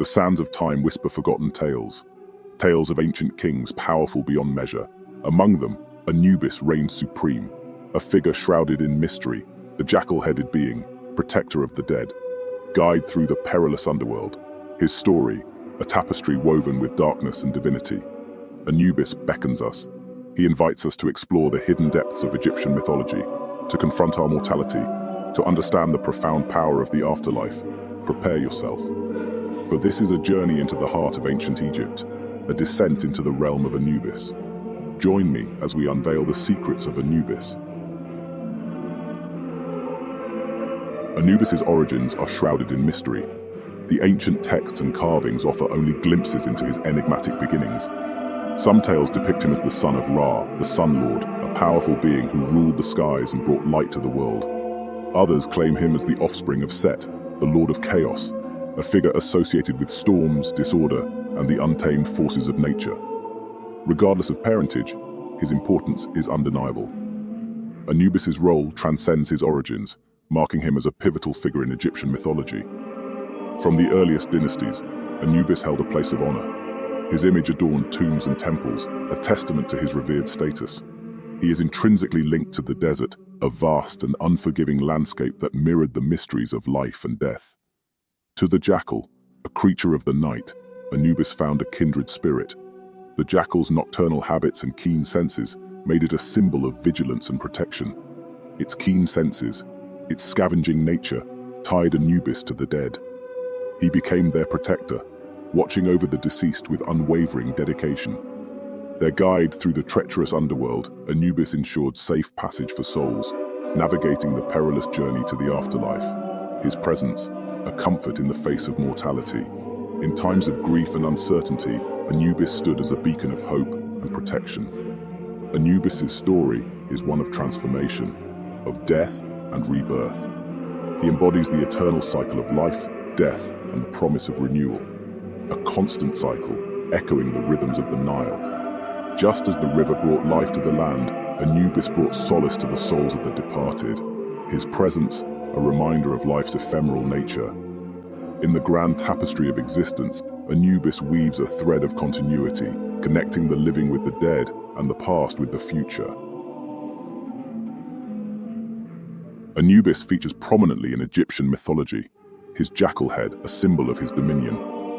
The sands of time whisper forgotten tales. Tales of ancient kings powerful beyond measure. Among them, Anubis reigns supreme, a figure shrouded in mystery, the jackal-headed being, protector of the dead. Guide through the perilous underworld. His story, a tapestry woven with darkness and divinity. Anubis beckons us. He invites us to explore the hidden depths of Egyptian mythology, to confront our mortality, to understand the profound power of the afterlife. Prepare yourself. For this is a journey into the heart of ancient Egypt, a descent into the realm of Anubis. Join me as we unveil the secrets of Anubis. Anubis's origins are shrouded in mystery. The ancient texts and carvings offer only glimpses into his enigmatic beginnings. Some tales depict him as the son of Ra, the Sun Lord, a powerful being who ruled the skies and brought light to the world. Others claim him as the offspring of Set, the Lord of Chaos, a figure associated with storms, disorder, and the untamed forces of nature. Regardless of parentage, his importance is undeniable. Anubis's role transcends his origins, marking him as a pivotal figure in Egyptian mythology. From the earliest dynasties, Anubis held a place of honor. His image adorned tombs and temples, a testament to his revered status. He is intrinsically linked to the desert, a vast and unforgiving landscape that mirrored the mysteries of life and death. To the jackal, a creature of the night, Anubis found a kindred spirit. The jackal's nocturnal habits and keen senses made it a symbol of vigilance and protection. Its keen senses, its scavenging nature, tied Anubis to the dead. He became their protector, watching over the deceased with unwavering dedication. Their guide through the treacherous underworld, Anubis ensured safe passage for souls, navigating the perilous journey to the afterlife. His presence, a comfort in the face of mortality. In times of grief and uncertainty, Anubis stood as a beacon of hope and protection. Anubis's story is one of transformation, of death and rebirth. He embodies the eternal cycle of life, death, and the promise of renewal. A constant cycle, echoing the rhythms of the Nile. Just as the river brought life to the land, Anubis brought solace to the souls of the departed. His presence, a reminder of life's ephemeral nature. In the grand tapestry of existence, Anubis weaves a thread of continuity, connecting the living with the dead and the past with the future. Anubis features prominently in Egyptian mythology. His jackal head, a symbol of his dominion.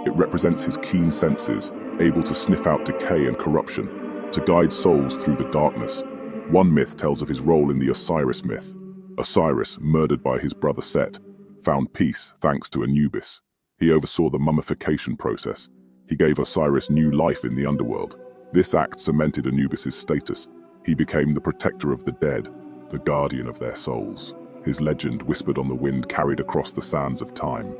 It represents his keen senses, able to sniff out decay and corruption, to guide souls through the darkness. One myth tells of his role in the Osiris myth. Osiris, murdered by his brother Set, found peace thanks to Anubis. He oversaw the mummification process. He gave Osiris new life in the underworld. This act cemented Anubis's status. He became the protector of the dead, the guardian of their souls. His legend, whispered on the wind, carried across the sands of time.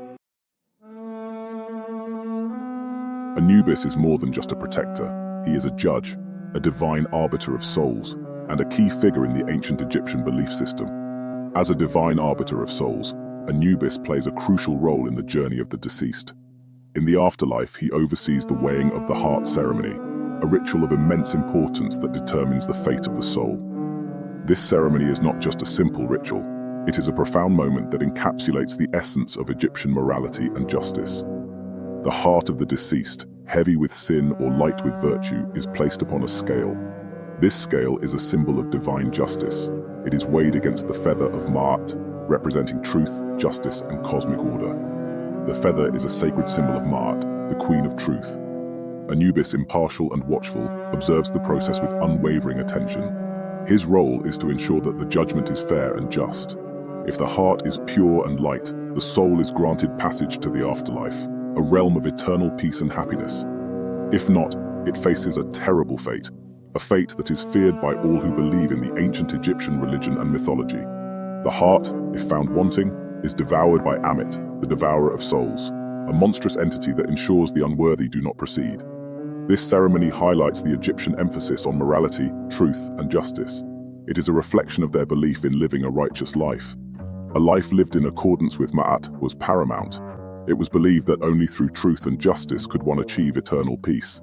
Anubis is more than just a protector. He is a judge, a divine arbiter of souls, and a key figure in the ancient Egyptian belief system. As a divine arbiter of souls, Anubis plays a crucial role in the journey of the deceased. In the afterlife, he oversees the weighing of the heart ceremony, a ritual of immense importance that determines the fate of the soul. This ceremony is not just a simple ritual. It is a profound moment that encapsulates the essence of Egyptian morality and justice. The heart of the deceased, heavy with sin or light with virtue, is placed upon a scale. This scale is a symbol of divine justice. It is weighed against the feather of Ma'at, representing truth, justice, and cosmic order. The feather is a sacred symbol of Ma'at, the queen of truth. Anubis, impartial and watchful, observes the process with unwavering attention. His role is to ensure that the judgment is fair and just. If the heart is pure and light, the soul is granted passage to the afterlife, a realm of eternal peace and happiness. If not, it faces a terrible fate, a fate that is feared by all who believe in the ancient Egyptian religion and mythology. The heart, if found wanting, is devoured by Ammit, the devourer of souls, a monstrous entity that ensures the unworthy do not proceed. This ceremony highlights the Egyptian emphasis on morality, truth, and justice. It is a reflection of their belief in living a righteous life. A life lived in accordance with Ma'at was paramount. It was believed that only through truth and justice could one achieve eternal peace.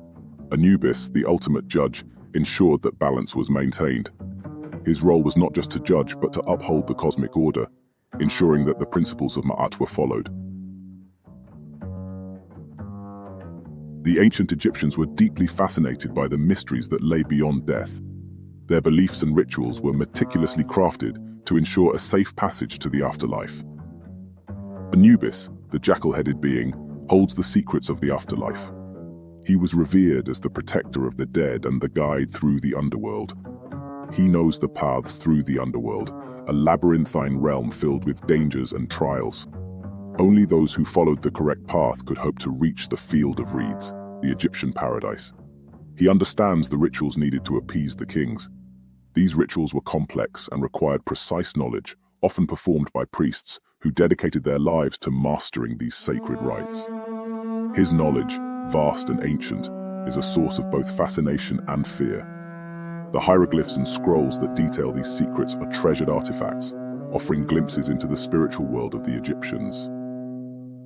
Anubis, the ultimate judge, ensured that balance was maintained. His role was not just to judge, but to uphold the cosmic order, ensuring that the principles of Ma'at were followed. The ancient Egyptians were deeply fascinated by the mysteries that lay beyond death. Their beliefs and rituals were meticulously crafted to ensure a safe passage to the afterlife. Anubis, the jackal-headed being, holds the secrets of the afterlife. He was revered as the protector of the dead and the guide through the underworld. He knows the paths through the underworld, a labyrinthine realm filled with dangers and trials. Only those who followed the correct path could hope to reach the field of reeds, the Egyptian paradise. He understands the rituals needed to appease the kings. These rituals were complex and required precise knowledge, often performed by priests who dedicated their lives to mastering these sacred rites. His knowledge, vast and ancient, is a source of both fascination and fear. The hieroglyphs and scrolls that detail these secrets are treasured artifacts, offering glimpses into the spiritual world of the Egyptians.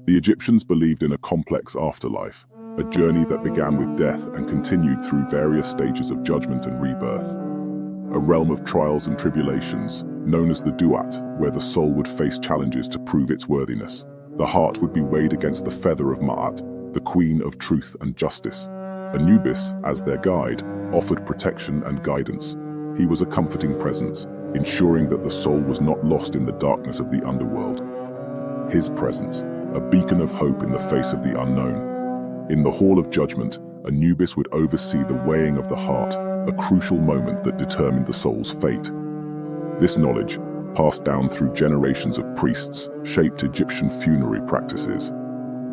The Egyptians believed in a complex afterlife, a journey that began with death and continued through various stages of judgment and rebirth. A realm of trials and tribulations, known as the Duat, where the soul would face challenges to prove its worthiness. The heart would be weighed against the feather of Ma'at, the queen of truth and justice. Anubis, as their guide, offered protection and guidance. He was a comforting presence, ensuring that the soul was not lost in the darkness of the underworld. His presence, a beacon of hope in the face of the unknown. In the Hall of Judgment, Anubis would oversee the weighing of the heart, a crucial moment that determined the soul's fate. This knowledge, passed down through generations of priests, shaped Egyptian funerary practices.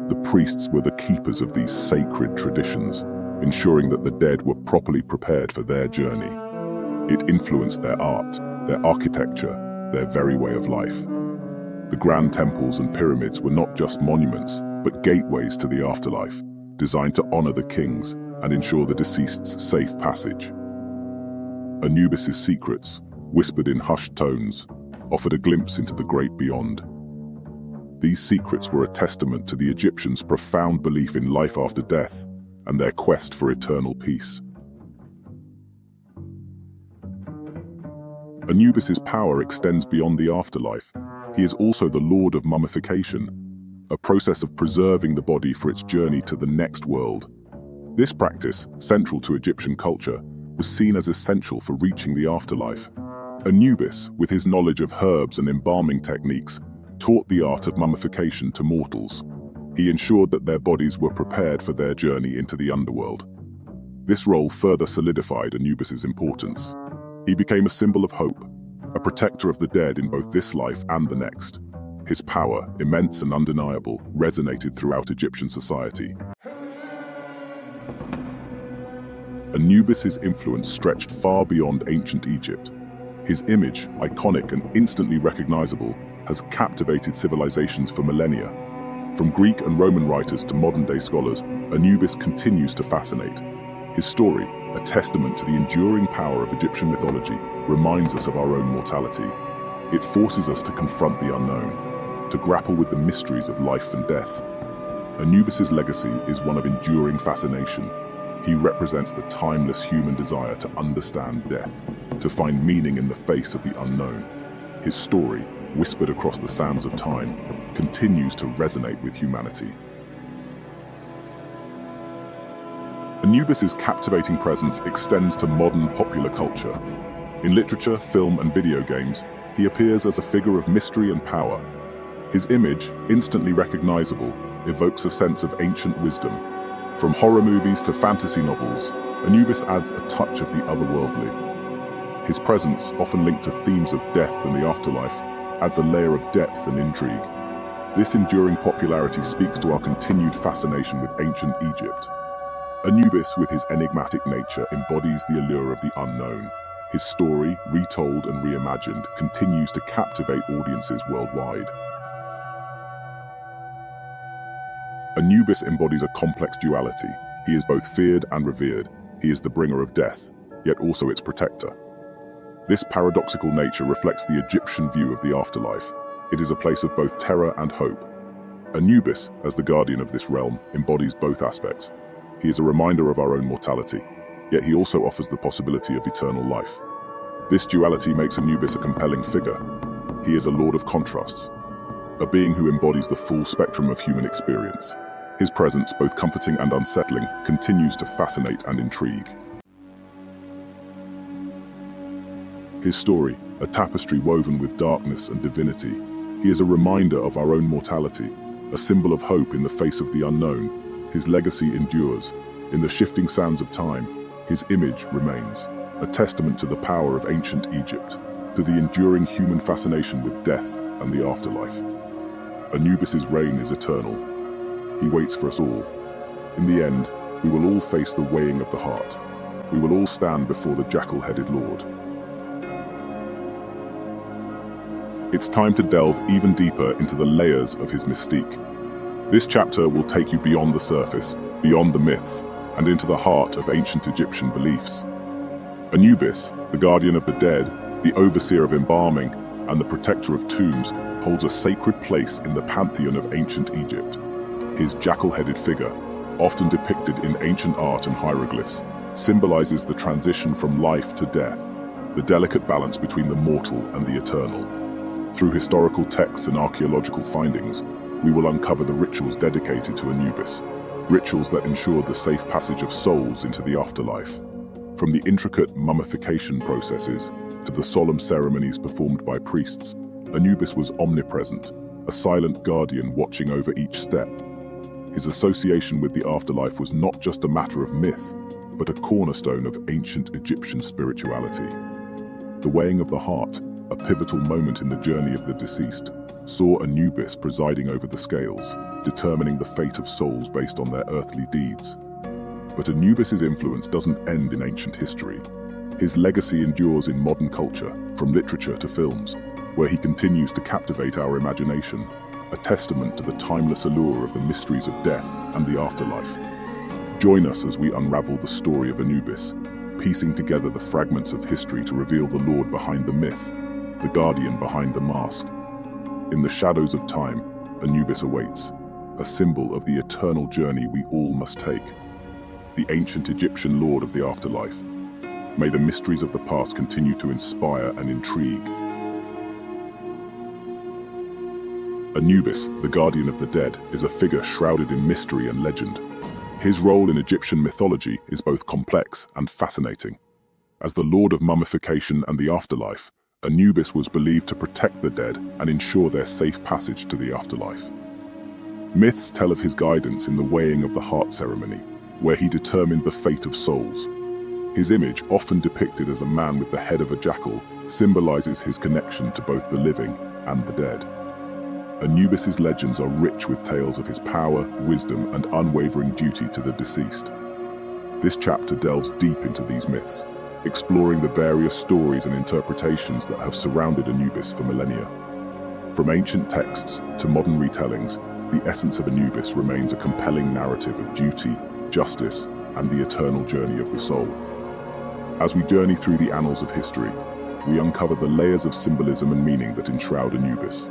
The priests were the keepers of these sacred traditions, ensuring that the dead were properly prepared for their journey. It influenced their art, their architecture, their very way of life. The grand temples and pyramids were not just monuments, but gateways to the afterlife, designed to honor the kings and ensure the deceased's safe passage. Anubis's secrets, whispered in hushed tones, offered a glimpse into the great beyond. These secrets were a testament to the Egyptians' profound belief in life after death and their quest for eternal peace. Anubis's power extends beyond the afterlife. He is also the lord of mummification, a process of preserving the body for its journey to the next world. This practice, central to Egyptian culture, was seen as essential for reaching the afterlife. Anubis, with his knowledge of herbs and embalming techniques, taught the art of mummification to mortals. He ensured that their bodies were prepared for their journey into the underworld. This role further solidified Anubis's importance. He became a symbol of hope, a protector of the dead in both this life and the next. His power, immense and undeniable, resonated throughout Egyptian society. Anubis's influence stretched far beyond ancient Egypt. His image, iconic and instantly recognizable, has captivated civilizations for millennia. From Greek and Roman writers to modern-day scholars, Anubis continues to fascinate. His story, a testament to the enduring power of Egyptian mythology, reminds us of our own mortality. It forces us to confront the unknown, to grapple with the mysteries of life and death. Anubis's legacy is one of enduring fascination. He represents the timeless human desire to understand death, to find meaning in the face of the unknown. His story, whispered across the sands of time, continues to resonate with humanity. Anubis's captivating presence extends to modern popular culture. In literature, film, and video games, he appears as a figure of mystery and power. His image, instantly recognizable, evokes a sense of ancient wisdom. From horror movies to fantasy novels, Anubis adds a touch of the otherworldly. His presence, often linked to themes of death and the afterlife, adds a layer of depth and intrigue. This enduring popularity speaks to our continued fascination with ancient Egypt. Anubis, with his enigmatic nature, embodies the allure of the unknown. His story, retold and reimagined, continues to captivate audiences worldwide. Anubis embodies a complex duality. He is both feared and revered. He is the bringer of death, yet also its protector. This paradoxical nature reflects the Egyptian view of the afterlife. It is a place of both terror and hope. Anubis, as the guardian of this realm, embodies both aspects. He is a reminder of our own mortality, yet he also offers the possibility of eternal life. This duality makes Anubis a compelling figure. He is a lord of contrasts, a being who embodies the full spectrum of human experience. His presence, both comforting and unsettling, continues to fascinate and intrigue. His story, a tapestry woven with darkness and divinity, he is a reminder of our own mortality, a symbol of hope in the face of the unknown. His legacy endures. In the shifting sands of time, his image remains, a testament to the power of ancient Egypt, to the enduring human fascination with death and the afterlife. Anubis's reign is eternal. He waits for us all. In the end, we will all face the weighing of the heart. We will all stand before the jackal-headed Lord. It's time to delve even deeper into the layers of his mystique. This chapter will take you beyond the surface, beyond the myths, and into the heart of ancient Egyptian beliefs. Anubis, the guardian of the dead, the overseer of embalming, and the protector of tombs, holds a sacred place in the pantheon of ancient Egypt. His jackal-headed figure, often depicted in ancient art and hieroglyphs, symbolizes the transition from life to death, the delicate balance between the mortal and the eternal. Through historical texts and archaeological findings, we will uncover the rituals dedicated to Anubis, rituals that ensured the safe passage of souls into the afterlife. From the intricate mummification processes to the solemn ceremonies performed by priests, Anubis was omnipresent, a silent guardian watching over each step. His association with the afterlife was not just a matter of myth, but a cornerstone of ancient Egyptian spirituality. The weighing of the heart, a pivotal moment in the journey of the deceased, saw Anubis presiding over the scales, determining the fate of souls based on their earthly deeds. But Anubis's influence doesn't end in ancient history. His legacy endures in modern culture, from literature to films, where he continues to captivate our imagination, a testament to the timeless allure of the mysteries of death and the afterlife. Join us as we unravel the story of Anubis, piecing together the fragments of history to reveal the Lord behind the myth, the guardian behind the mask. In the shadows of time, Anubis awaits, a symbol of the eternal journey we all must take. The ancient Egyptian lord of the afterlife. May the mysteries of the past continue to inspire and intrigue. Anubis, the guardian of the dead, is a figure shrouded in mystery and legend. His role in Egyptian mythology is both complex and fascinating. As the lord of mummification and the afterlife, Anubis was believed to protect the dead and ensure their safe passage to the afterlife. Myths tell of his guidance in the weighing of the heart ceremony, where he determined the fate of souls. His image, often depicted as a man with the head of a jackal, symbolizes his connection to both the living and the dead. Anubis's legends are rich with tales of his power, wisdom, and unwavering duty to the deceased. This chapter delves deep into these myths, exploring the various stories and interpretations that have surrounded Anubis for millennia. From ancient texts to modern retellings, the essence of Anubis remains a compelling narrative of duty, justice, and the eternal journey of the soul. As we journey through the annals of history, we uncover the layers of symbolism and meaning that enshroud Anubis.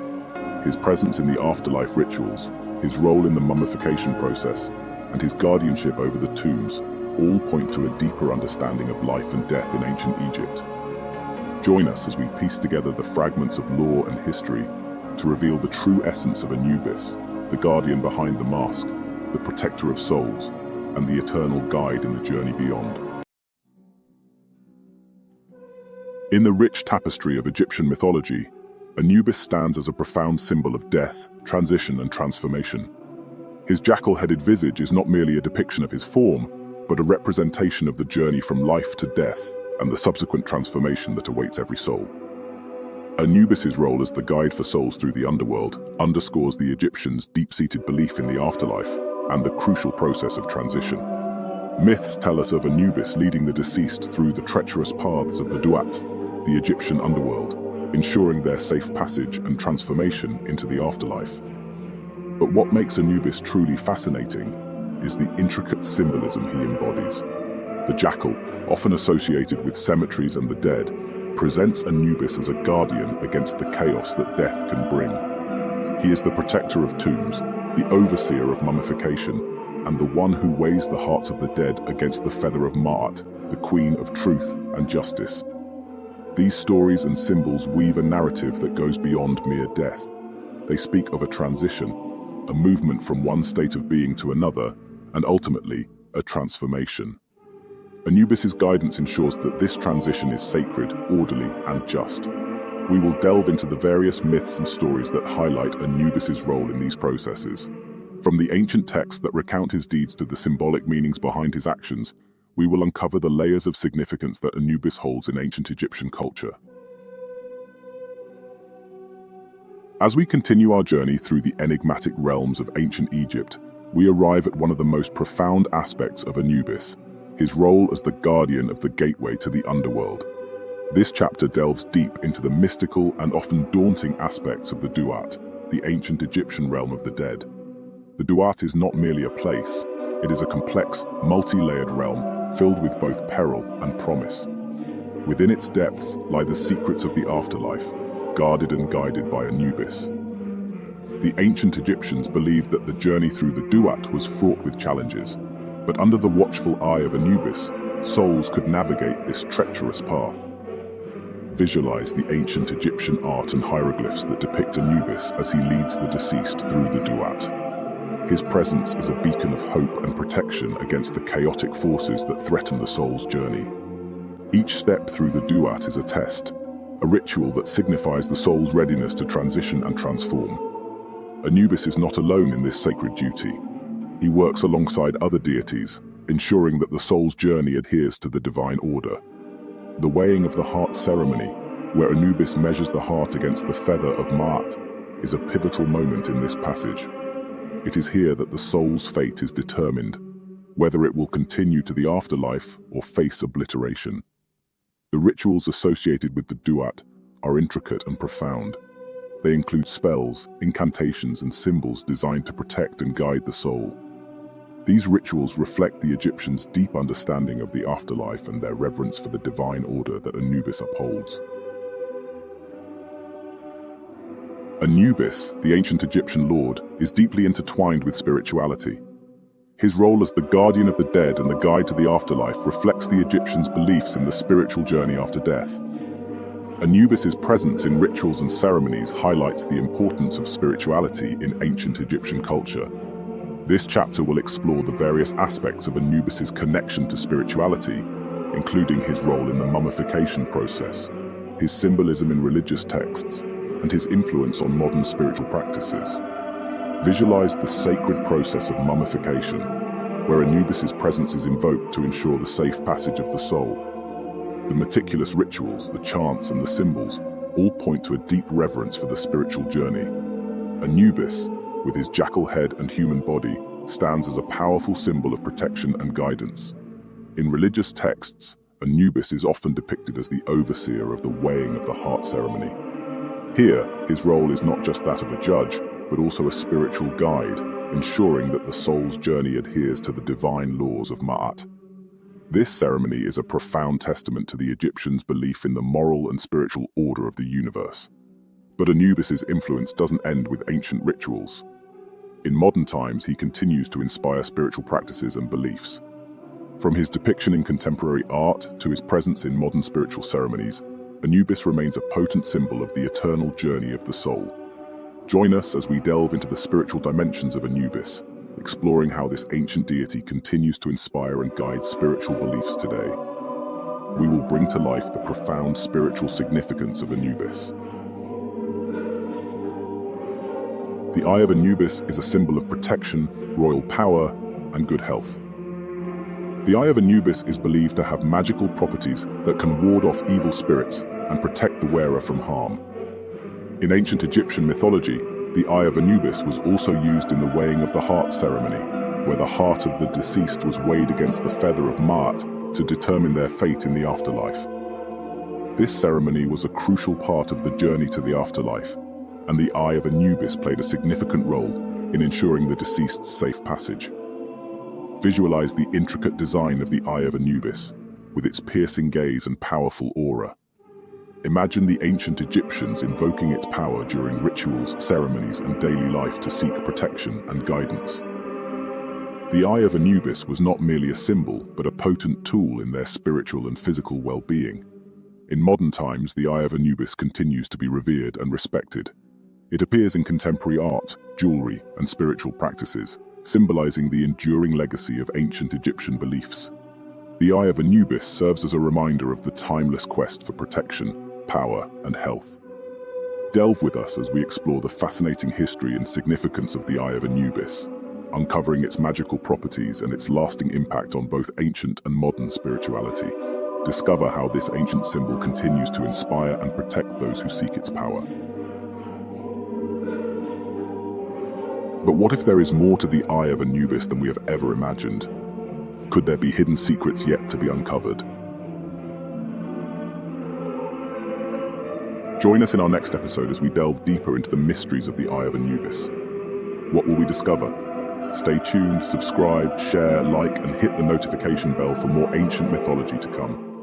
His presence in the afterlife rituals, his role in the mummification process, and his guardianship over the tombs all point to a deeper understanding of life and death in ancient Egypt. Join us as we piece together the fragments of lore and history to reveal the true essence of Anubis, the guardian behind the mask, the protector of souls, and the eternal guide in the journey beyond. In the rich tapestry of Egyptian mythology, Anubis stands as a profound symbol of death, transition, and transformation. His jackal-headed visage is not merely a depiction of his form, but a representation of the journey from life to death and the subsequent transformation that awaits every soul. Anubis's role as the guide for souls through the underworld underscores the Egyptians' deep-seated belief in the afterlife and the crucial process of transition. Myths tell us of Anubis leading the deceased through the treacherous paths of the Duat, the Egyptian underworld, ensuring their safe passage and transformation into the afterlife. But what makes Anubis truly fascinating is the intricate symbolism he embodies. The jackal, often associated with cemeteries and the dead, presents Anubis as a guardian against the chaos that death can bring. He is the protector of tombs, the overseer of mummification, and the one who weighs the hearts of the dead against the feather of Ma'at, the queen of truth and justice. These stories and symbols weave a narrative that goes beyond mere death. They speak of a transition, a movement from one state of being to another, and ultimately, a transformation. Anubis's guidance ensures that this transition is sacred, orderly, and just. We will delve into the various myths and stories that highlight Anubis's role in these processes. From the ancient texts that recount his deeds to the symbolic meanings behind his actions, we will uncover the layers of significance that Anubis holds in ancient Egyptian culture. As we continue our journey through the enigmatic realms of ancient Egypt, we arrive at one of the most profound aspects of Anubis, his role as the guardian of the gateway to the underworld. This chapter delves deep into the mystical and often daunting aspects of the Duat, the ancient Egyptian realm of the dead. The Duat is not merely a place, it is a complex, multi-layered realm filled with both peril and promise. Within its depths lie the secrets of the afterlife, guarded and guided by Anubis. The ancient Egyptians believed that the journey through the Duat was fraught with challenges, but under the watchful eye of Anubis, souls could navigate this treacherous path. Visualize the ancient Egyptian art and hieroglyphs that depict Anubis as he leads the deceased through the Duat. His presence is a beacon of hope and protection against the chaotic forces that threaten the soul's journey. Each step through the Duat is a test, a ritual that signifies the soul's readiness to transition and transform. Anubis is not alone in this sacred duty. He works alongside other deities, ensuring that the soul's journey adheres to the divine order. The weighing of the heart ceremony, where Anubis measures the heart against the feather of Ma'at, is a pivotal moment in this passage. It is here that the soul's fate is determined, whether it will continue to the afterlife or face obliteration. The rituals associated with the Duat are intricate and profound. They include spells, incantations, and symbols designed to protect and guide the soul. These rituals reflect the Egyptians' deep understanding of the afterlife and their reverence for the divine order that Anubis upholds. Anubis, the ancient Egyptian lord, is deeply intertwined with spirituality. His role as the guardian of the dead and the guide to the afterlife reflects the Egyptians' beliefs in the spiritual journey after death. Anubis's presence in rituals and ceremonies highlights the importance of spirituality in ancient Egyptian culture. This chapter will explore the various aspects of Anubis's connection to spirituality, including his role in the mummification process, his symbolism in religious texts, and his influence on modern spiritual practices. Visualize the sacred process of mummification, where Anubis's presence is invoked to ensure the safe passage of the soul. The meticulous rituals, the chants, and the symbols all point to a deep reverence for the spiritual journey. Anubis, with his jackal head and human body, stands as a powerful symbol of protection and guidance. In religious texts, Anubis is often depicted as the overseer of the weighing of the heart ceremony. Here, his role is not just that of a judge, but also a spiritual guide, ensuring that the soul's journey adheres to the divine laws of Ma'at. This ceremony is a profound testament to the Egyptians' belief in the moral and spiritual order of the universe. But Anubis's influence doesn't end with ancient rituals. In modern times, he continues to inspire spiritual practices and beliefs. From his depiction in contemporary art to his presence in modern spiritual ceremonies, Anubis remains a potent symbol of the eternal journey of the soul. Join us as we delve into the spiritual dimensions of Anubis, exploring how this ancient deity continues to inspire and guide spiritual beliefs today. We will bring to life the profound spiritual significance of Anubis. The eye of Anubis is a symbol of protection, royal power, and good health. The eye of Anubis is believed to have magical properties that can ward off evil spirits and protect the wearer from harm. In ancient Egyptian mythology, the eye of Anubis was also used in the weighing of the heart ceremony, where the heart of the deceased was weighed against the feather of Ma'at to determine their fate in the afterlife. This ceremony was a crucial part of the journey to the afterlife, and the eye of Anubis played a significant role in ensuring the deceased's safe passage. Visualize the intricate design of the eye of Anubis, with its piercing gaze and powerful aura. Imagine the ancient Egyptians invoking its power during rituals, ceremonies, and daily life to seek protection and guidance. The eye of Anubis was not merely a symbol, but a potent tool in their spiritual and physical well-being. In modern times, the eye of Anubis continues to be revered and respected. It appears in contemporary art, jewelry, and spiritual practices, symbolizing the enduring legacy of ancient Egyptian beliefs. The Eye of Anubis serves as a reminder of the timeless quest for protection, power, and health. Delve with us as we explore the fascinating history and significance of the Eye of Anubis, uncovering its magical properties and its lasting impact on both ancient and modern spirituality. Discover how this ancient symbol continues to inspire and protect those who seek its power. But what if there is more to the Eye of Anubis than we have ever imagined? Could there be hidden secrets yet to be uncovered? Join us in our next episode as we delve deeper into the mysteries of the Eye of Anubis. What will we discover? Stay tuned, subscribe, share, like, and hit the notification bell for more ancient mythology to come.